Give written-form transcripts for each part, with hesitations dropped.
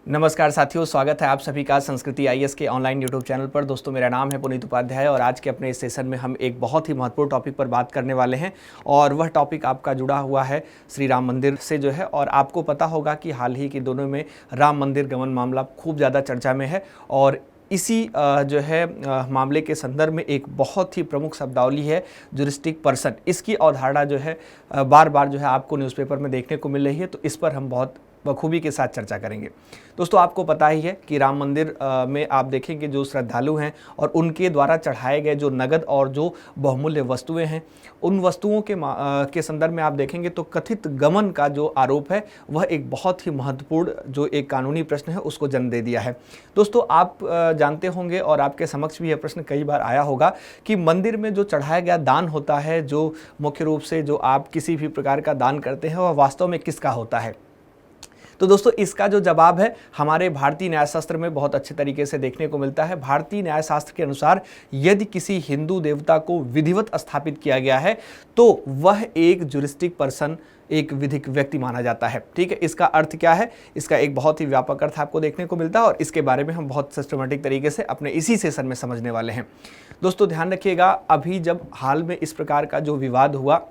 नमस्कार साथियों, स्वागत है आप सभी का संस्कृति आईएएस के ऑनलाइन यूट्यूब चैनल पर। दोस्तों, मेरा नाम है पुनीत उपाध्याय और आज के अपने इस सेशन में हम एक बहुत ही महत्वपूर्ण टॉपिक पर बात करने वाले हैं और वह टॉपिक आपका जुड़ा हुआ है श्री राम मंदिर से जो है। और आपको पता होगा कि हाल ही के दिनों में राम मंदिर गमन मामला खूब ज़्यादा चर्चा में है और इसी जो है मामले के संदर्भ में एक बहुत ही प्रमुख शब्दावली है ज्यूरिस्टिक पर्सन। इसकी अवधारणा जो है बार बार जो है आपको न्यूज़पेपर में देखने को मिल रही है, तो इस पर हम बहुत बखूबी के साथ चर्चा करेंगे। दोस्तों, आपको पता ही है कि राम मंदिर में आप देखेंगे जो श्रद्धालु हैं और उनके द्वारा चढ़ाए गए जो नगद और जो बहुमूल्य वस्तुएं हैं, उन वस्तुओं के संदर्भ में आप देखेंगे तो कथित गमन का जो आरोप है वह एक बहुत ही महत्वपूर्ण जो एक कानूनी प्रश्न है उसको जन्म दे दिया है। दोस्तों, आप जानते होंगे और आपके समक्ष भी यह प्रश्न कई बार आया होगा कि मंदिर में जो चढ़ाया गया दान होता है, जो मुख्य रूप से जो आप किसी भी प्रकार का दान करते हैं, वह वास्तव में किसका होता है। तो दोस्तों, इसका जो जवाब है हमारे भारतीय न्यायशास्त्र में बहुत अच्छे तरीके से देखने को मिलता है। भारतीय न्यायशास्त्र के अनुसार यदि किसी हिंदू देवता को विधिवत स्थापित किया गया है तो वह एक ज्यूरिस्टिक पर्सन, एक विधिक व्यक्ति माना जाता है। ठीक है, इसका अर्थ क्या है? इसका एक बहुत ही व्यापक अर्थ आपको देखने को मिलता है और इसके बारे में हम बहुत सिस्टमेटिक तरीके से अपने इसी सेशन में समझने वाले हैं। दोस्तों, ध्यान रखिएगा, अभी जब हाल में इस प्रकार का जो विवाद हुआ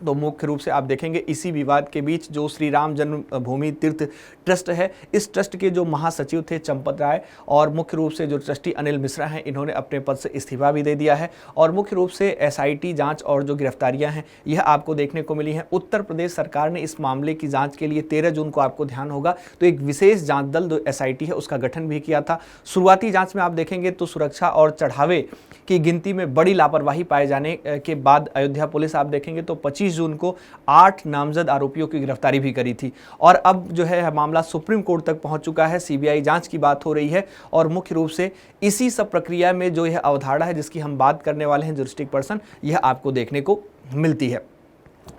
तो मुख्य रूप से आप देखेंगे इसी विवाद के बीच जो श्री राम जन्मभूमि तीर्थ ट्रस्ट है, इस ट्रस्ट के जो महासचिव थे चंपत राय और मुख्य रूप से जो ट्रस्टी अनिल मिश्रा हैं, इन्होंने अपने पद से इस्तीफा भी दे दिया है। और मुख्य रूप से एसआईटी जांच और जो गिरफ्तारियां हैं यह आपको देखने को मिली हैं। उत्तर प्रदेश सरकार ने इस मामले की जाँच के लिए 13 जून को आपको ध्यान होगा तो एक विशेष जाँच दल जो एसआईटी है उसका गठन भी किया था। शुरुआती जाँच में आप देखेंगे तो सुरक्षा और चढ़ावे की गिनती में बड़ी लापरवाही पाए जाने के बाद अयोध्या पुलिस आप देखेंगे तो 25 जून को 8 नामजद आरोपियों की गिरफ्तारी भी करी थी। और अब जो है मामला सुप्रीम कोर्ट तक पहुंच चुका है, सीबीआई जांच की बात हो रही है और मुख्य रूप से इसी सब प्रक्रिया में जो यह अवधारणा है जिसकी हम बात करने वाले हैं ज्यूरिस्टिक पर्सन, यह आपको देखने को मिलती है।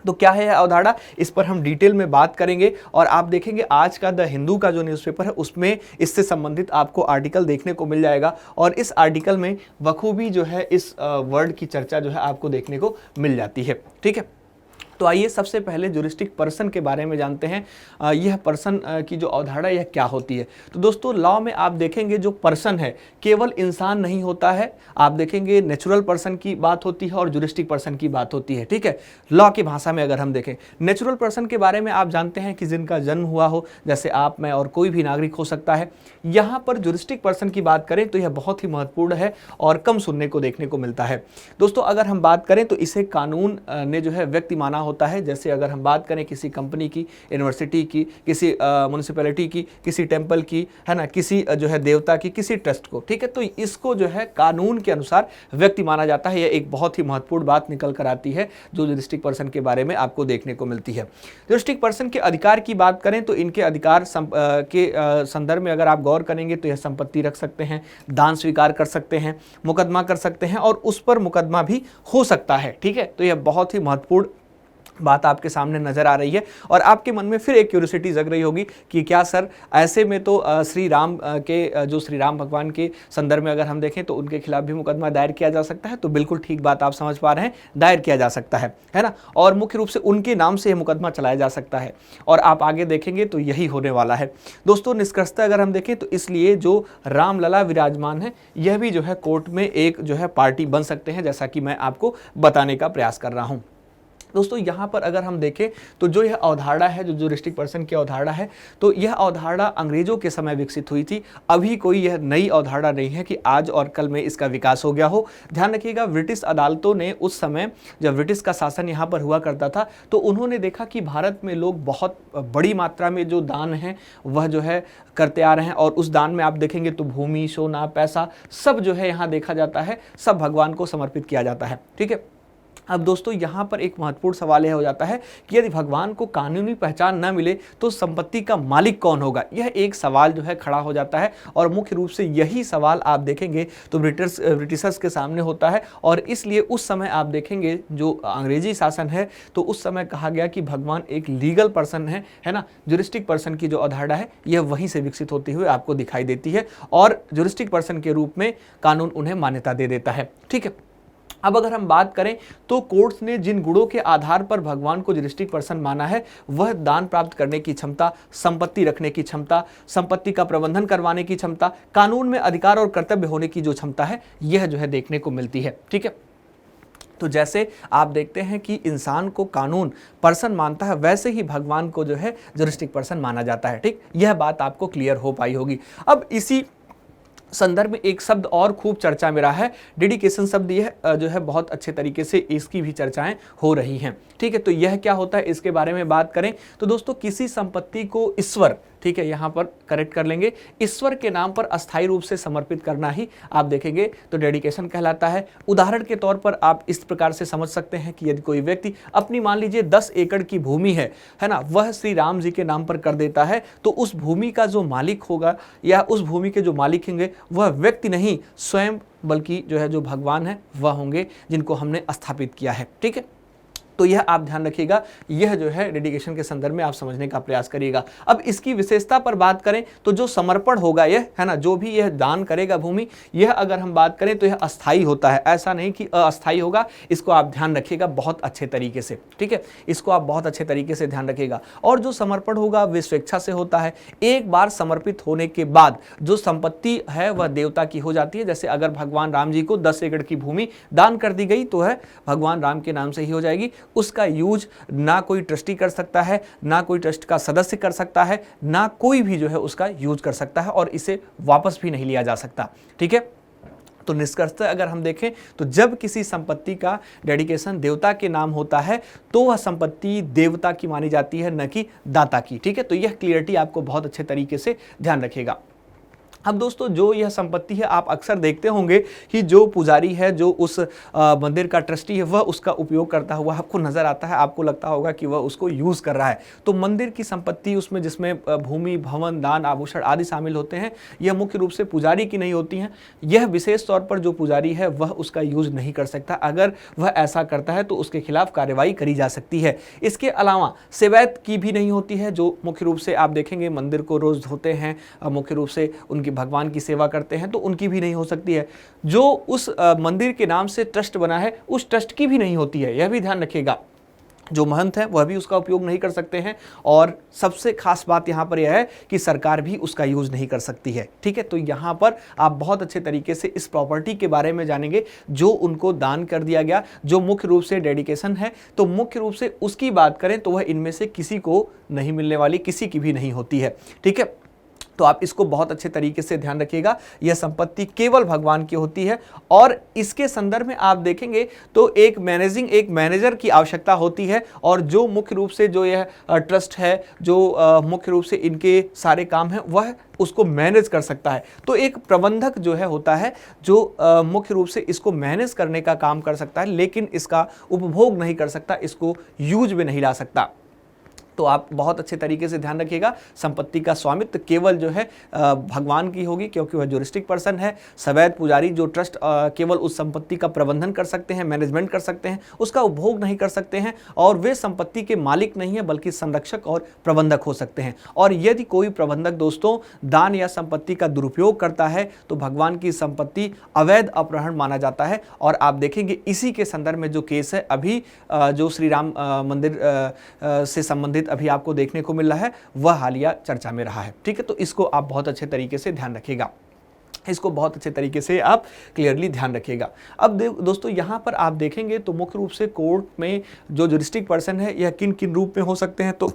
तो क्या है यह अवधारणा, इस पर हम डिटेल में बात करेंगे और आप देखेंगे आज का द हिंदू का जो न्यूज़पेपर है उसमें इससे संबंधित आपको आर्टिकल देखने को मिल जाएगा और इस आर्टिकल में बखूबी जो है इस वर्ड की चर्चा जो है आपको देखने को मिल जाती है। ठीक है, तो आइए सबसे पहले ज्यूरिस्टिक पर्सन के बारे में जानते हैं। यह पर्सन की जो अवधारणा यह क्या होती है। तो दोस्तों, लॉ में आप देखेंगे जो पर्सन है केवल इंसान नहीं होता है, आप देखेंगे नेचुरल पर्सन की बात होती है और ज्यूरिस्टिक पर्सन की बात होती है। ठीक है, लॉ की भाषा में अगर हम देखें नेचुरल पर्सन के बारे में आप जानते हैं कि जिनका जन्म हुआ हो, जैसे आप, मैं और कोई भी नागरिक हो सकता है। यहाँ पर ज्यूरिस्टिक पर्सन की बात करें तो यह बहुत ही महत्वपूर्ण है और कम सुनने को देखने को मिलता है। दोस्तों, अगर हम बात करें तो इसे कानून ने जो है व्यक्ति माना होता है। जैसे अगर हम बात करें किसी कंपनी की, यूनिवर्सिटी की, किसी म्युनिसिपैलिटी की, किसी टेंपल की, है ना, किसी जो है देवता की, किसी ट्रस्ट को, ठीक है, तो इसको जो है कानून के अनुसार व्यक्ति माना जाता है। यह एक बहुत ही महत्वपूर्ण बात निकल कर आती है जो ज्यूरिस्टिक पर्सन के बारे में आपको देखने को मिलती है। ज्यूरिस्टिक पर्सन के अधिकार की बात करें तो इनके अधिकार के संदर्भ में अगर आप गौर करेंगे तो यह संपत्ति रख सकते हैं, दान स्वीकार कर सकते हैं, मुकदमा कर सकते हैं और उस पर मुकदमा भी हो सकता है। ठीक है, तो यह बहुत ही महत्वपूर्ण बात आपके सामने नजर आ रही है और आपके मन में फिर एक क्यूरियोसिटी जग रही होगी कि क्या सर ऐसे में तो श्री राम के जो श्री राम भगवान के संदर्भ में अगर हम देखें तो उनके खिलाफ भी मुकदमा दायर किया जा सकता है। तो बिल्कुल ठीक बात आप समझ पा रहे हैं, दायर किया जा सकता है ना, और मुख्य रूप से उनके नाम से यह मुकदमा चलाया जा सकता है और आप आगे देखेंगे तो यही होने वाला है। दोस्तों, निष्कर्षतः अगर हम देखें तो इसलिए जो रामलला विराजमान है यह भी जो है कोर्ट में एक जो है पार्टी बन सकते हैं, जैसा कि मैं आपको बताने का प्रयास कर रहा हूं। दोस्तों, यहाँ पर अगर हम देखें तो जो यह अवधारणा है, जो ज्यूरिस्टिक पर्सन की अवधारणा है, तो यह अवधारणा अंग्रेजों के समय विकसित हुई थी। अभी कोई यह नई अवधारणा नहीं है कि आज और कल में इसका विकास हो गया हो। ध्यान रखिएगा, ब्रिटिश अदालतों ने उस समय जब ब्रिटिश का शासन यहाँ पर हुआ करता था तो उन्होंने देखा कि भारत में लोग बहुत बड़ी मात्रा में जो दान है वह जो है करते आ रहे हैं और उस दान में आप देखेंगे तो भूमि, सोना, पैसा सब जो है यहाँ देखा जाता है, सब भगवान को समर्पित किया जाता है। ठीक है, अब दोस्तों यहाँ पर एक महत्वपूर्ण सवाल यह हो जाता है कि यदि भगवान को कानूनी पहचान न मिले तो संपत्ति का मालिक कौन होगा। यह एक सवाल जो है खड़ा हो जाता है और मुख्य रूप से यही सवाल आप देखेंगे तो ब्रिटिशर्स के सामने होता है और इसलिए उस समय आप देखेंगे जो अंग्रेजी शासन है तो उस समय कहा गया कि भगवान एक लीगल पर्सन है ना। ज्यूरिस्टिक पर्सन की जो अवधारणा है यह वहीं से विकसित होती हुई आपको दिखाई देती है और ज्यूरिस्टिक पर्सन के रूप में कानून उन्हें मान्यता दे देता है। ठीक है, अब अगर हम बात करें तो कोर्ट्स ने जिन गुणों के आधार पर भगवान को जुरिस्टिक पर्सन माना है वह दान प्राप्त करने की क्षमता, संपत्ति रखने की क्षमता, संपत्ति का प्रबंधन करवाने की क्षमता, कानून में अधिकार और कर्तव्य होने की जो क्षमता है यह जो है देखने को मिलती है। ठीक है, तो जैसे आप देखते हैं कि इंसान को कानून पर्सन मानता है वैसे ही भगवान को जो है जुरिस्टिक पर्सन माना जाता है। ठीक, यह बात आपको क्लियर हो पाई होगी। अब इसी संदर्भ में एक शब्द और खूब चर्चा में रहा है, डेडिकेशन शब्द। यह जो है बहुत अच्छे तरीके से इसकी भी चर्चाएं हो रही हैं। ठीक है, तो यह क्या होता है इसके बारे में बात करें तो दोस्तों किसी संपत्ति को ईश्वर, ठीक है यहां पर करेक्ट कर लेंगे, ईश्वर के नाम पर अस्थायी रूप से समर्पित करना ही आप देखेंगे तो डेडिकेशन कहलाता है। उदाहरण के तौर पर आप इस प्रकार से समझ सकते हैं कि यदि कोई व्यक्ति अपनी मान लीजिए 10 एकड़ की भूमि है ना, वह श्री राम जी के नाम पर कर देता है तो उस भूमि का जो मालिक होगा या उस भूमि के जो मालिक होंगे वह व्यक्ति नहीं स्वयं बल्कि जो है जो भगवान है वह होंगे जिनको हमने स्थापित किया है। ठीक है, तो यह आप ध्यान रखिएगा, यह जो है डेडिकेशन के संदर्भ में आप समझने का प्रयास करिएगा। अब इसकी विशेषता पर बात करें तो जो समर्पण होगा यह है ना, जो भी यह दान करेगा भूमि, यह अगर हम बात करें तो यह अस्थाई होता है, ऐसा नहीं कि अस्थाई होगा। इसको आप ध्यान रखिएगा बहुत अच्छे तरीके से। ठीक है, इसको आप बहुत अच्छे तरीके से ध्यान रखिएगा। और जो समर्पण होगा वह स्वेच्छा से होता है। एक बार समर्पित होने के बाद जो संपत्ति है वह देवता की हो जाती है। जैसे अगर भगवान राम जी को 10 एकड़ की भूमि दान कर दी गई तो है भगवान राम के नाम से ही हो जाएगी। उसका यूज ना कोई ट्रस्टी कर सकता है, ना कोई ट्रस्ट का सदस्य कर सकता है, ना कोई भी जो है उसका यूज कर सकता है और इसे वापस भी नहीं लिया जा सकता। ठीक है, तो निष्कर्षतः अगर हम देखें तो जब किसी संपत्ति का डेडिकेशन देवता के नाम होता है तो वह संपत्ति देवता की मानी जाती है, न कि दाता की। ठीक है, तो यह क्लियरिटी आपको बहुत अच्छे तरीके से ध्यान रखेगा। अब दोस्तों जो यह संपत्ति है आप अक्सर देखते होंगे कि जो पुजारी है, जो उस मंदिर का ट्रस्टी है, वह उसका उपयोग करता हुआ आपको नजर आता है। आपको लगता होगा कि वह उसको यूज कर रहा है। तो मंदिर की संपत्ति उसमें जिसमें भूमि, भवन, दान, आभूषण आदि शामिल होते हैं, यह मुख्य रूप से पुजारी की नहीं होती हैं। यह विशेष तौर पर जो पुजारी है वह उसका यूज नहीं कर सकता। अगर वह ऐसा करता है तो उसके खिलाफ कार्रवाई करी जा सकती है। इसके अलावा सेवैत की भी नहीं होती है, जो मुख्य रूप से आप देखेंगे मंदिर को रोज धोते हैं, मुख्य रूप से उनकी भगवान की सेवा करते हैं, तो उनकी भी नहीं हो सकती है। जो उस मंदिर के नाम से ट्रस्ट बना है उस ट्रस्ट की भी नहीं होती है, यह भी ध्यान रखिएगा। जो महंत है वह भी उसका उपयोग नहीं कर सकते हैं। और सबसे खास बात यहां पर यह है कि सरकार भी उसका यूज नहीं कर सकती है। ठीक है, तो यहां पर आप बहुत अच्छे तरीके से इस प्रॉपर्टी के बारे में जानेंगे जो उनको दान कर दिया गया, जो मुख्य रूप से डेडिकेशन है। तो मुख्य रूप से उसकी बात करें तो वह इनमें से किसी को नहीं मिलने वाली, किसी की भी नहीं होती है। ठीक है, तो आप इसको बहुत अच्छे तरीके से ध्यान रखिएगा। यह संपत्ति केवल भगवान की होती है। और इसके संदर्भ में आप देखेंगे तो एक मैनेजर की आवश्यकता होती है। और जो मुख्य रूप से जो यह ट्रस्ट है, जो मुख्य रूप से इनके सारे काम हैं, वह उसको मैनेज कर सकता है। तो एक प्रबंधक जो है होता है जो मुख्य रूप से इसको मैनेज करने का काम कर सकता है, लेकिन इसका उपभोग नहीं कर सकता, इसको यूज में नहीं ला सकता। तो आप बहुत अच्छे तरीके से ध्यान रखिएगा, संपत्ति का स्वामित्व केवल जो है भगवान की होगी, क्योंकि वह जुरिस्टिक पर्सन है। सवैत पुजारी जो ट्रस्ट केवल उस संपत्ति का प्रबंधन कर सकते हैं, मैनेजमेंट कर सकते हैं, उसका उपभोग नहीं कर सकते हैं। और वे संपत्ति के मालिक नहीं है बल्कि संरक्षक और प्रबंधक हो सकते हैं। और यदि कोई प्रबंधक दोस्तों दान या संपत्ति का दुरुपयोग करता है तो भगवान की संपत्ति अवैध अपहरण माना जाता है। और आप देखेंगे इसी के संदर्भ में जो केस है अभी जो श्री राम मंदिर से संबंधित अभी आपको देखने को मिल रहा है, वह हालिया चर्चा में रहा है। ठीक है, तो इसको आप बहुत अच्छे तरीके से ध्यान रखिएगा, इसको बहुत अच्छे तरीके से आप क्लियरली ध्यान रखिएगा। अब दोस्तों यहाँ पर आप देखेंगे तो मुख्य रूप से कोर्ट में जो जुरिस्टिक पर्सन है यह किन किन रूप में हो सकते हैं। तो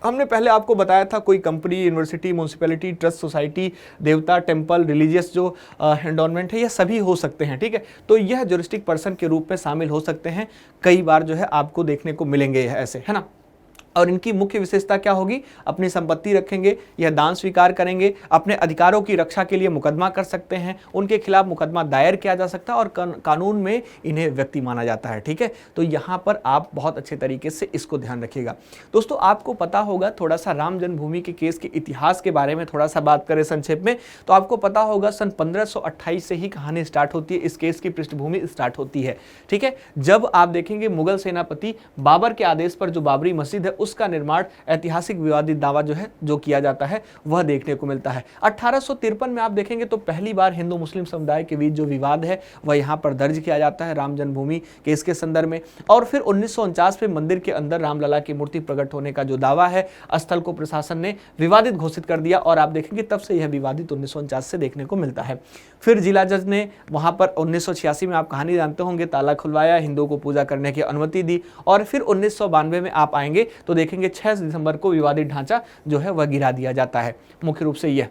हमने पहले आपको बताया था कोई company, university, municipality, trust, society, देवता, टेम्पल, रिलीजियस जो एंडोनमेंट है, यह सभी हो सकते हैं। ठीक है, तो यह जुरिस्टिक पर्सन के रूप में शामिल हो सकते हैं। कई बार जो है आपको देखने को मिलेंगे ऐसे, है ना। और इनकी मुख्य विशेषता क्या होगी, अपनी संपत्ति रखेंगे, यह दान स्वीकार करेंगे, अपने अधिकारों की रक्षा के लिए मुकदमा कर सकते हैं, उनके खिलाफ मुकदमा दायर किया जा सकता है और कानून में इन्हें व्यक्ति माना जाता है। ठीक है, तो यहाँ पर आप बहुत अच्छे तरीके से इसको ध्यान रखिएगा। दोस्तों आपको पता होगा, थोड़ा सा राम जन्मभूमि के केस के इतिहास के बारे में थोड़ा सा बात करें संक्षेप में, तो आपको पता होगा सन 1528 से ही कहानी स्टार्ट होती है, इस केस की पृष्ठभूमि स्टार्ट होती है। ठीक है, जब आप देखेंगे मुगल सेनापति बाबर के आदेश पर जो बाबरी मस्जिद है उसका निर्माण ऐतिहासिक विवादित दावा जो है जो किया जाता है वह देखने को मिलता है। 1853 में आप देखेंगे तो पहली बार हिंदू मुस्लिम समुदाय के बीच जो विवाद है वह यहाँ पर दर्ज किया जाता है राम जन्मभूमि केस के संदर्भ में। और फिर 1949 में मंदिर के अंदर रामलला की मूर्ति प्रकट होने का जो दावा है स्थल को प्रशासन ने विवादित घोषित कर दिया और आप देखेंगे तब से यह विवादित 1949 से देखने को मिलता है। फिर जिला जज ने वहां पर 1986 में आप कहानी जानते होंगे ताला खुलवाया, हिंदुओं को पूजा करने की अनुमति दी और फिर 1992 में आप आएंगे तो देखेंगे 6 दिसंबर को विवादित ढांचा जो है वह गिरा दिया जाता है। मुख्य रूप से यह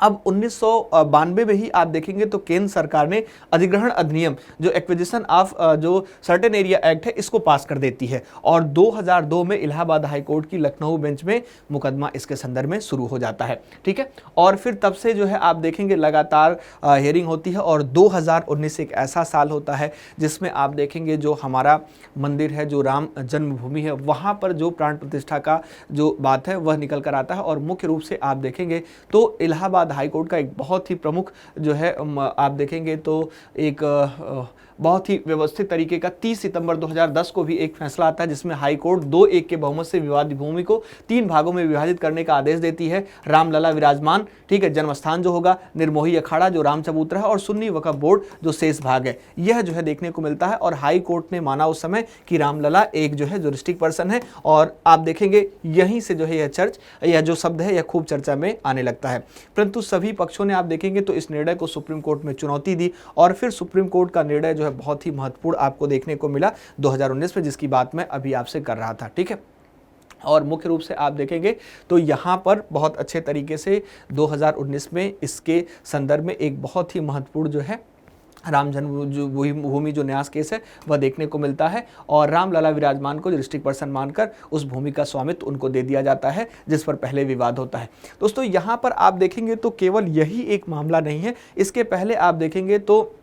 अब 1992 में ही आप देखेंगे तो केंद्र सरकार ने अधिग्रहण अधिनियम जो एक्विजिशन ऑफ जो सर्टेन एरिया एक्ट है इसको पास कर देती है और 2002 में इलाहाबाद हाई कोर्ट की लखनऊ बेंच में मुकदमा इसके संदर्भ में शुरू हो जाता है। ठीक है, और फिर तब से जो है आप देखेंगे लगातार हियरिंग होती है और 2019 एक ऐसा साल होता है जिसमें आप देखेंगे जो हमारा मंदिर है जो राम जन्मभूमि है वहाँ पर जो प्राण प्रतिष्ठा का जो बात है वह निकल कर आता है और मुख्य रूप से आप देखेंगे तो इलाहाबाद हाई कोर्ट का एक बहुत ही प्रमुख जो है आप देखेंगे तो एक बहुत ही व्यवस्थित तरीके का 30 सितंबर 2010 को भी एक फैसला आता है जिसमें हाई कोर्ट 2-1 के बहुमत से विवादित भूमि को 3 भागों में विभाजित करने का आदेश देती है। रामलला विराजमान, ठीक है, जन्म स्थान जो होगा, निर्मोही अखाड़ा जो राम चबूतरा है और सुन्नी वक्फ बोर्ड जो शेष भाग है, यह जो है देखने को मिलता है। और हाई कोर्ट ने माना उस समय कि रामलला एक जो है ज्यूरिस्डिक्ट पर्सन है और आप देखेंगे यहीं से जो है यह चर्च यह जो शब्द है यह खूब चर्चा में आने लगता है। परंतु सभी पक्षों ने आप देखेंगे तो इस निर्णय को सुप्रीम कोर्ट में चुनौती दी और फिर सुप्रीम कोर्ट का निर्णय जो है बहुत ही महत्वपूर्ण आपको देखने को मिला 2019 में, जिसकी बात मैं अभी आपसे कर रहा था। ठीक है, और मुख्य रूप से आप देखेंगे तो यहाँ पर बहुत अच्छे तरीके से 2019 में इसके संदर्भ में एक बहुत ही महत्वपूर्ण जो है राम जन्मभूमि जो न्यास केस है वह देखने को मिलता है और रामलला विराजमान को डिस्ट्रिक्ट पर्सन मानकर उस भूमि का स्वामित्व उनको दे दिया जाता है जिस पर पहले विवाद होता है। दोस्तों यहाँ पर आप देखेंगे तो केवल यही एक मामला नहीं है, इसके पहले आप देखेंगे तो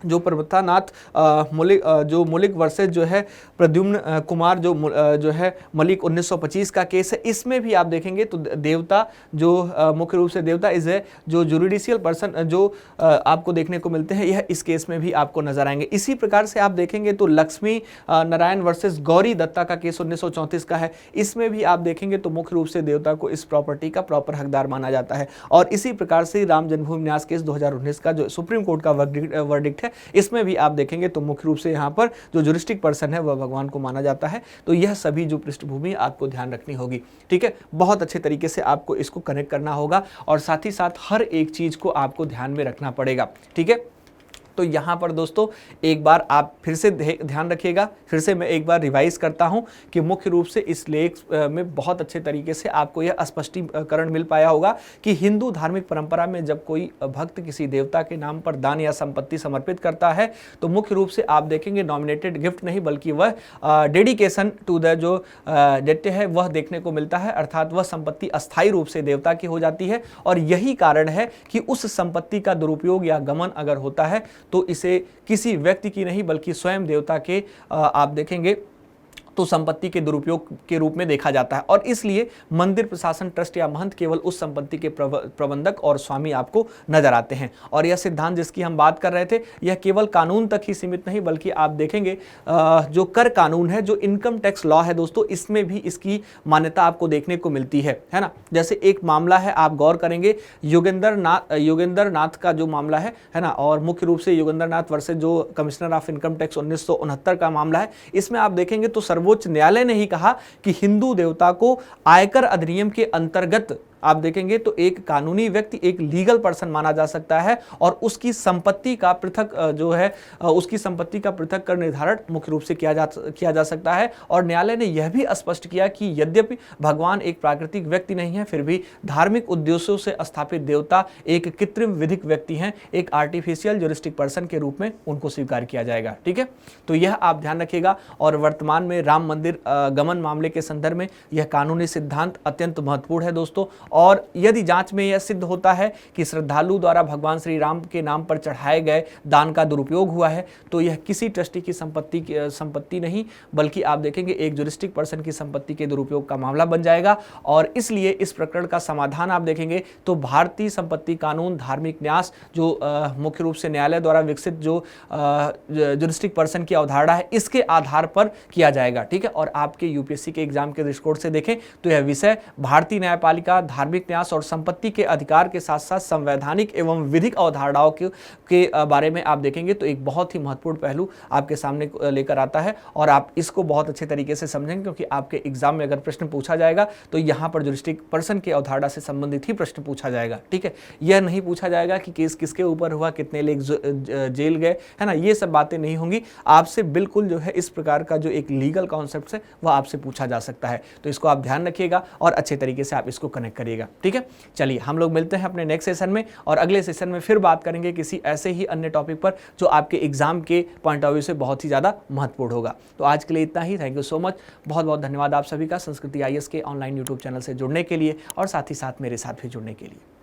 जो प्रमथानाथ मुलिक वर्सेज जो है प्रद्युम्न कुमार जो है मलिक 1925 का केस है, इसमें भी आप देखेंगे तो देवता जो मुख्य रूप से देवता इज है जो जुडिशियल पर्सन जो आपको देखने को मिलते हैं, यह इस केस में भी आपको नजर आएंगे। इसी प्रकार से आप देखेंगे तो लक्ष्मी नारायण वर्सेस गौरी दत्ता का केस 1934 का है, इसमें भी आप देखेंगे तो मुख्य रूप से देवता को इस प्रॉपर्टी का प्रॉपर हकदार माना जाता है। और इसी प्रकार से राम जन्मभूमि न्यास केस 2019 का जो सुप्रीम कोर्ट का वर्डिक्ट है, इसमें भी आप देखेंगे तो मुख्य रूप से यहाँ पर जो ज्यूरिस्डिक्ट पर्सन है वह भगवान को माना जाता है। तो यह सभी जो पृष्ठभूमि आपको ध्यान रखनी होगी। ठीक है, बहुत अच्छे तरीके से आपको इसको कनेक्ट करना होगा और साथ ही साथ हर एक चीज को आपको ध्यान में रखना पड़ेगा। ठीक है, तो यहाँ पर दोस्तों एक बार आप फिर से ध्यान रखिएगा, फिर से मैं एक बार रिवाइज करता हूँ कि मुख्य रूप से इस लेख में बहुत अच्छे तरीके से आपको यह स्पष्टीकरण मिल पाया होगा कि हिंदू धार्मिक परंपरा में जब कोई भक्त किसी देवता के नाम पर दान या संपत्ति समर्पित करता है तो मुख्य रूप से आप देखेंगे नॉमिनेटेड गिफ्ट नहीं बल्कि वह डेडिकेशन टू द जो दैत्य है वह देखने को मिलता है, अर्थात वह संपत्ति अस्थायी रूप से देवता की हो जाती है। और यही कारण है कि उस संपत्ति का दुरुपयोग या गमन अगर होता है तो इसे किसी व्यक्ति की नहीं बल्कि स्वयं देवता के आप देखेंगे तो संपत्ति के दुरुपयोग के रूप में देखा जाता है। और इसलिए मंदिर प्रशासन ट्रस्ट या महंत केवल उस संपत्ति के प्रबंधक और स्वामी आपको नजर आते हैं। और यह सिद्धांत जिसकी हम बात कर रहे थे यह केवल कानून तक ही सीमित नहीं बल्कि आप देखेंगे जो कर कानून है जो इनकम टैक्स लॉ है दोस्तों, इसमें भी इसकी मान्यता आपको देखने को मिलती है ना। जैसे एक मामला है, आप गौर करेंगे योगेंद्र नाथ का जो मामला है ना, और मुख्य रूप से योगेंद्र नाथ वर्सेस जो कमिश्नर ऑफ इनकम टैक्स 1969 का मामला है, इसमें आप देखेंगे तो सर्वोच्च न्यायालय ने ही कहा कि हिंदू देवता को आयकर अधिनियम के अंतर्गत आप देखेंगे तो एक कानूनी व्यक्ति एक लीगल पर्सन माना जा सकता है और उसकी संपत्ति का पृथक जो है उसकी संपत्ति का पृथक कर निर्धारण मुख्य रूप से किया जा सकता है। और न्यायालय ने यह भी स्पष्ट किया कि यद्यपि भगवान एक प्राकृतिक व्यक्ति नहीं है फिर भी धार्मिक उद्देश्यों से स्थापित देवता एक कृत्रिम विधिक व्यक्ति हैं, एक आर्टिफिशियल ज्यूरिस्डिक्ट पर्सन के रूप में उनको स्वीकार किया जाएगा। ठीक है, तो यह आप ध्यान रखिएगा। और वर्तमान में राम मंदिर गमन मामले के संदर्भ में यह कानूनी सिद्धांत अत्यंत महत्वपूर्ण है दोस्तों और यदि जांच में यह सिद्ध होता है कि श्रद्धालु द्वारा भगवान श्री राम के नाम पर चढ़ाए गए दान का दुरुपयोग हुआ है, तो यह किसी ट्रस्टी की संपत्ति नहीं बल्कि आप देखेंगे एक जुरिस्टिक पर्सन की संपत्ति के दुरुपयोग का मामला बन जाएगा। और इसलिए इस प्रकरण का समाधान आप देखेंगे तो भारतीय संपत्ति कानून धार्मिक न्यास जो मुख्य रूप से न्यायालय द्वारा विकसित जो जुरिस्टिक पर्सन की अवधारणा है, इसके आधार पर किया जाएगा। ठीक है, और आपके यूपीएससी के एग्जाम के दृष्टिकोण से देखें तो यह विषय भारतीय न्यायपालिका, धार्मिक न्यास और संपत्ति के अधिकार के साथ साथ संवैधानिक एवं विधिक अवधारणाओं के बारे में आप देखेंगे तो एक बहुत ही महत्वपूर्ण पहलू आपके सामने लेकर आता है और आप इसको बहुत अच्छे तरीके से समझेंगे, क्योंकि आपके एग्जाम में अगर प्रश्न पूछा जाएगा तो यहाँ पर जुरिस्टिक पर्सन की अवधारणा से संबंधित ही प्रश्न पूछा जाएगा। ठीक है, यह नहीं पूछा जाएगा कि केस किसके ऊपर हुआ, कितने लोग जेल गए, है ना, ये सब बातें नहीं होंगी। आपसे बिल्कुल जो है इस प्रकार का जो एक लीगल कॉन्सेप्ट है वह आपसे पूछा जा सकता है, तो इसको आप ध्यान रखिएगा और अच्छे तरीके से आप इसको कनेक्ट करिएगा। ठीक है, चलिए हम लोग मिलते हैं अपने नेक्स्ट सेशन में और अगले सेशन में फिर बात करेंगे किसी ऐसे ही अन्य टॉपिक पर जो आपके एग्जाम के पॉइंट ऑफ व्यू से बहुत ही ज़्यादा महत्वपूर्ण होगा। तो आज के लिए इतना ही। थैंक यू सो मच, बहुत बहुत धन्यवाद आप सभी का संस्कृति IAS के ऑनलाइन यूट्यूब चैनल से जुड़ने के लिए और साथ ही साथ मेरे साथ भी जुड़ने के लिए।